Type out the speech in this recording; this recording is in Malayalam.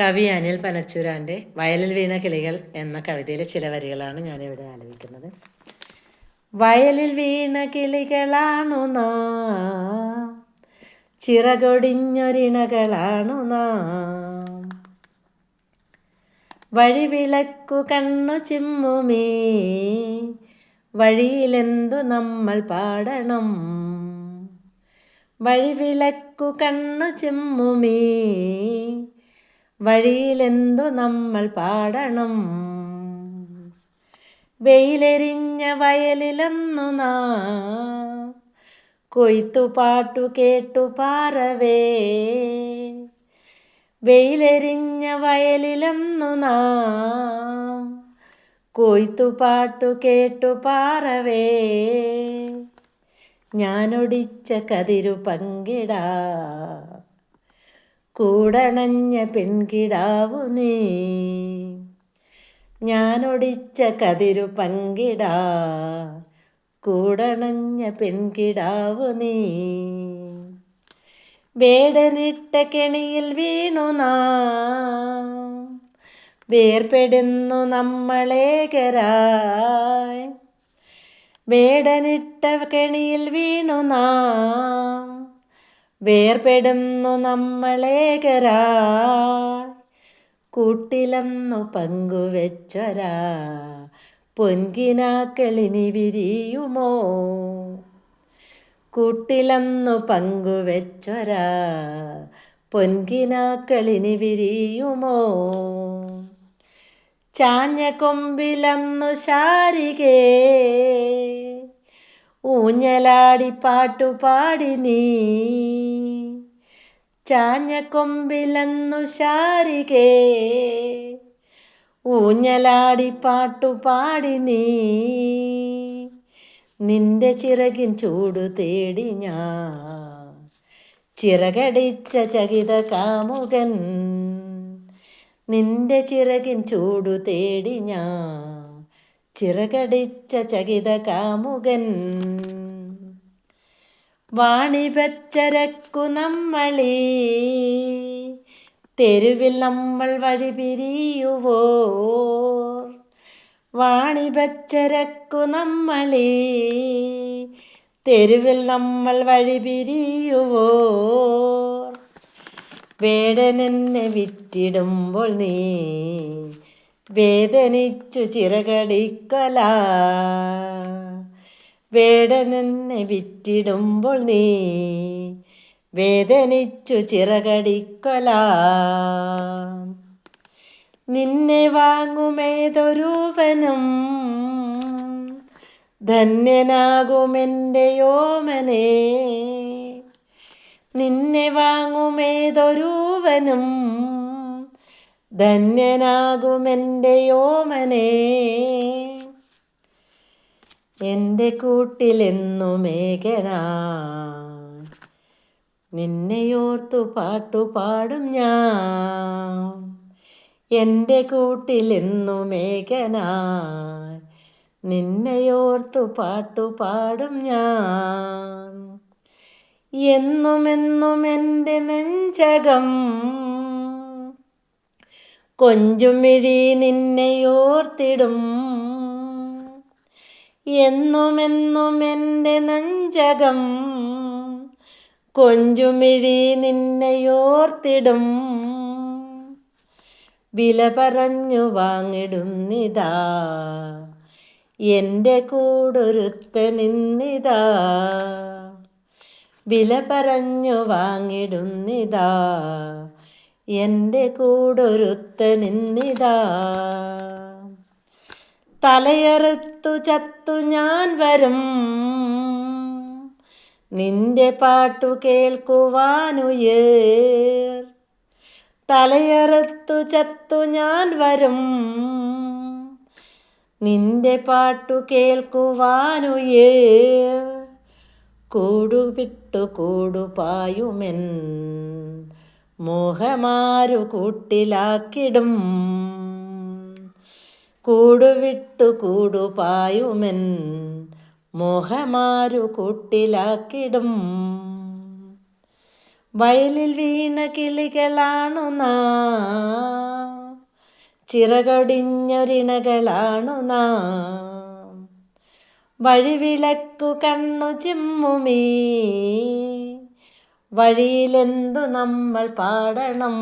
കവി അനിൽ പനച്ചൂരാൻ്റെ വയലിൽ വീണ കിളികൾ എന്ന കവിതയിലെ ചില വരികളാണ് ഞാനിവിടെ ആലപിക്കുന്നത്. വയലിൽ വീണ കിളികളാണു നാം, ചിറകൊടിഞ്ഞൊരിണകളാണു നാം, വഴിവിളക്കു കണ്ണു ചിമ്മുമേ വഴിയിലെന്തു നമ്മൾ പാടണം, വഴിവിളക്കു കണ്ണു ചിമ്മുമേ വഴിയിലെന്തു നമ്മൾ പാടണം. വെയിലെരിഞ്ഞ വയലിലൊന്നു നാം കൊയ്ത്തുപാട്ടു കേട്ടു പാറവേ, വെയിലെരിഞ്ഞ വയലിലൊന്നു നാം കൊയ്ത്തുപാട്ടു കേട്ടു പാറവേ, ഞാനൊടിച്ച കതിരു പങ്കിടാ കൂടണഞ്ഞ പെൺകിടാവു നീ, ഞാനൊടിച്ച കതിരു പങ്കിടാ കൂടണഞ്ഞ പെൺകിടാവു നീ. വേടനിട്ട കെണിയിൽ വീണു നാം വേർപെടുന്നു നമ്മളേകരായി, വേടനിട്ട കെണിയിൽ വീണു നാം വേർപെടുന്നു നമ്മളേകരായി, കൂട്ടിലന്നു പങ്കുവെച്ചൊരാ പൊൻകിനാക്കളിനി വിരിയുമോ, കൂട്ടിലന്നു പങ്കുവെച്ചൊരാ പൊൻകിനാക്കളിനി വിരിയുമോ. ചാഞ്ഞ കൊമ്പിലന്നു ശാരികേ ഊഞ്ഞലാടി പാട്ടുപാടി നീ, ചാഞ്ഞ കൊമ്പിലന്നു ശാരികേ ഊഞ്ഞലാടി പാട്ടുപാടി നീ, നിന്റെ ചിറകിൻ ചൂടു തേടി ഞാൻ ചിറകടിച്ച ചകിത കാമുകൻ, നിന്റെ ചിറകിൻ ചൂടു തേടി ഞാൻ ചിറകടിച്ച ചകിത കാമുകൻ. വാണിഭച്ചരക്കു നമ്മളീ തെരുവിൽ നമ്മൾ വഴി പിരിയുവോർ, വാണിഭച്ചരക്കു നമ്മളീ തെരുവിൽ നമ്മൾ വഴി പിരിയുവോർ, വേടനെന്നെ വിറ്റിടുമ്പോൾ നീ വേദനിച്ചു ചിറകടിക്കൊല, വേടനെന്നെ വിറ്റിടുമ്പോൾ നീ വേദനിച്ചു ചിറകടിക്കൊല. നിന്നെ വാങ്ങുമേതൊരുവനും ധന്യനാകുമെൻ്റെ യോമനേ, നിന്നെ വാങ്ങുമേതൊരുവനും ധന്യനാകുമെൻ്റെ യോമനേ, എൻ്റെ കൂട്ടിലെന്നുമേകനായി നിന്നെയോർത്തു പാട്ടുപാടും ഞാൻ, എൻ്റെ കൂട്ടിലെന്നുമേകനായി നിന്നെയോർത്തു പാട്ടുപാടും ഞാൻ. എന്നുമെന്നും എൻ്റെ നെഞ്ചകം കൊഞ്ചുമിഴി നിന്നെയോർത്തിടും, എന്നുമെന്നും എൻ്റെ നെഞ്ചകം കൊഞ്ചുമിഴി നിന്നെയോർത്തിടും, വില പറഞ്ഞു വാങ്ങിടുന്നിതാ എൻ്റെ കൂടൊരുത്തനിന്നിതാ, വില പറഞ്ഞു വാങ്ങിടുന്നിതാ എൻ്റെ കൂടൊരുത്തനിന്നിതാ. തലയറുത്തു ചത്തു ഞാൻ വരും നിന്റെ പാട്ടു കേൾക്കുവാനുയേർ, തലയറുത്തു ചത്തു ഞാൻ വരും നിന്റെ പാട്ടു കേൾക്കുവാനുയേർ, കൂടുവിട്ടു കൂടുപായുമെൻ മോഹമാരു കൂട്ടിലാക്കിടും, കൂടുവിട്ടു കൂടുപായുമെൻ മോഹമാരു കൂട്ടിലാക്കിടും. വയലിൽ വീണ കിളികളാണു നാം, ചിറകൊടിഞ്ഞൊരിണകളാണു നാം. വഴിവിളക്കു കണ്ണു ചിമ്മുമീ വഴിയിലെന്തു നമ്മൾ പാടണം.